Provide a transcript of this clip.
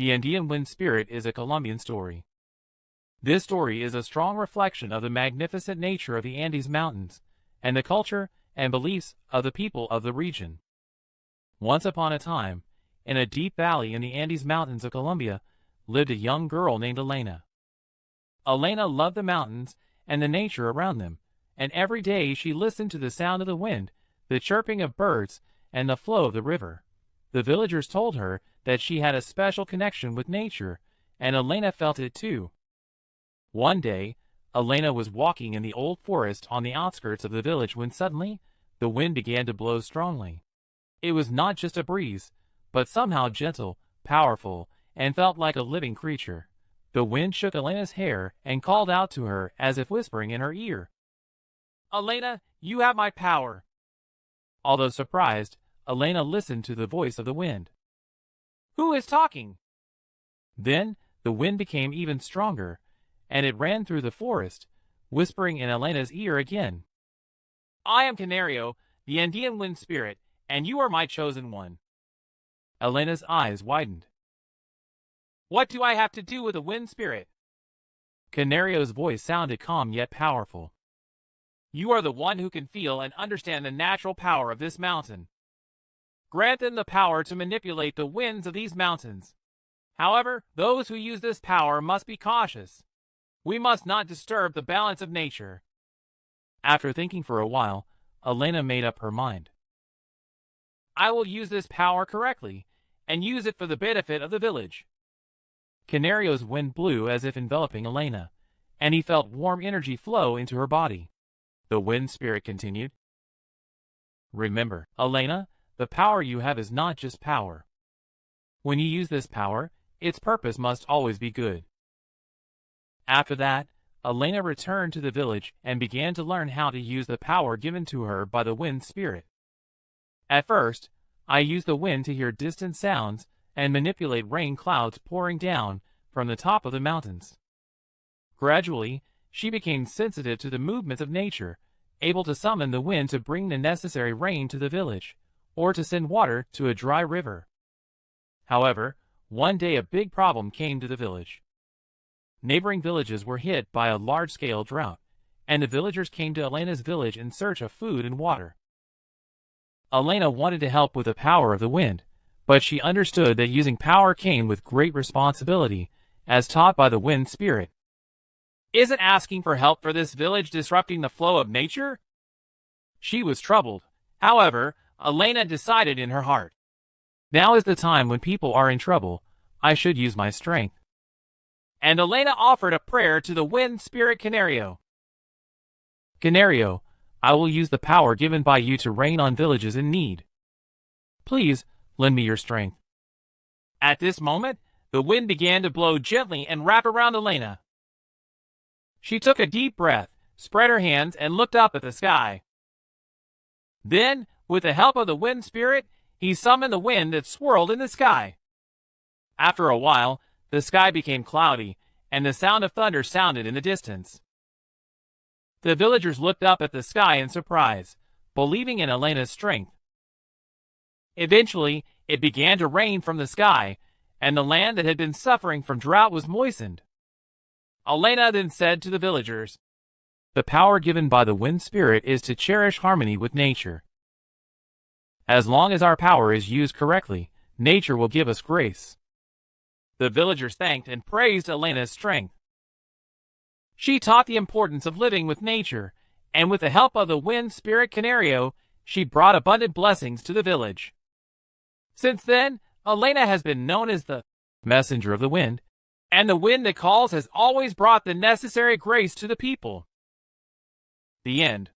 The Andean Wind Spirit is a Colombian story. This story is a strong reflection of the magnificent nature of the Andes Mountains and the culture and beliefs of the people of the region. Once upon a time, in a deep valley in the Andes Mountains of Colombia, lived a young girl named Elena. Elena loved the mountains and the nature around them, and every day she listened to the sound of the wind, the chirping of birds, and the flow of the river. The villagers told her that she had a special connection with nature, and Elena felt it too. One day, Elena was walking in the old forest on the outskirts of the village when suddenly, the wind began to blow strongly. It was not just a breeze, but somehow gentle, powerful, and felt like a living creature. The wind shook Elena's hair and called out to her as if whispering in her ear, "Elena, you have my power." Although surprised, Elena listened to the voice of the wind. "Who is talking?" Then the wind became even stronger, and it ran through the forest, whispering in Elena's ear again, "I am Canario, the Andean Wind Spirit, and you are my chosen one." Elena's eyes widened. "What do I have to do with a wind spirit?" Canario's voice sounded calm yet powerful. "You are the one who can feel and understand the natural power of this mountain. Grant them the power to manipulate the winds of these mountains. However, those who use this power must be cautious. We must not disturb the balance of nature." After thinking for a while, Elena made up her mind. "I will use this power correctly, and use it for the benefit of the village." Canario's wind blew as if enveloping Elena, and he felt warm energy flow into her body. The wind spirit continued, "Remember, Elena, the power you have is not just power. When you use this power, its purpose must always be good." After that, Elena returned to the village and began to learn how to use the power given to her by the wind spirit. "At first, I used the wind to hear distant sounds and manipulate rain clouds pouring down from the top of the mountains. Gradually, she became sensitive to the movements of nature, able to summon the wind to bring the necessary rain to the village, or to send water to a dry river. However, one day a big problem came to the village. Neighboring villages were hit by a large-scale drought, and the villagers came to Elena's village in search of food and water. Elena wanted to help with the power of the wind, but she understood that using power came with great responsibility, as taught by the wind spirit. "Isn't asking for help for this village disrupting the flow of nature?" She was troubled. However, Elena decided in her heart, "Now is the time when people are in trouble. I should use my strength." And Elena offered a prayer to the wind spirit Canario. "Canario, I will use the power given by you to rain on villages in need. Please, lend me your strength." At this moment, the wind began to blow gently and wrap around Elena. She took a deep breath, spread her hands, and looked up at the sky. Then, with the help of the wind spirit, he summoned the wind that swirled in the sky. After a while, the sky became cloudy, and the sound of thunder sounded in the distance. The villagers looked up at the sky in surprise, believing in Elena's strength. Eventually, it began to rain from the sky, and the land that had been suffering from drought was moistened. Elena then said to the villagers, "The power given by the wind spirit is to cherish harmony with nature. As long as our power is used correctly, nature will give us grace." The villagers thanked and praised Elena's strength. She taught the importance of living with nature, and with the help of the wind spirit Canario, she brought abundant blessings to the village. Since then, Elena has been known as the messenger of the wind, and the wind that calls has always brought the necessary grace to the people. The end.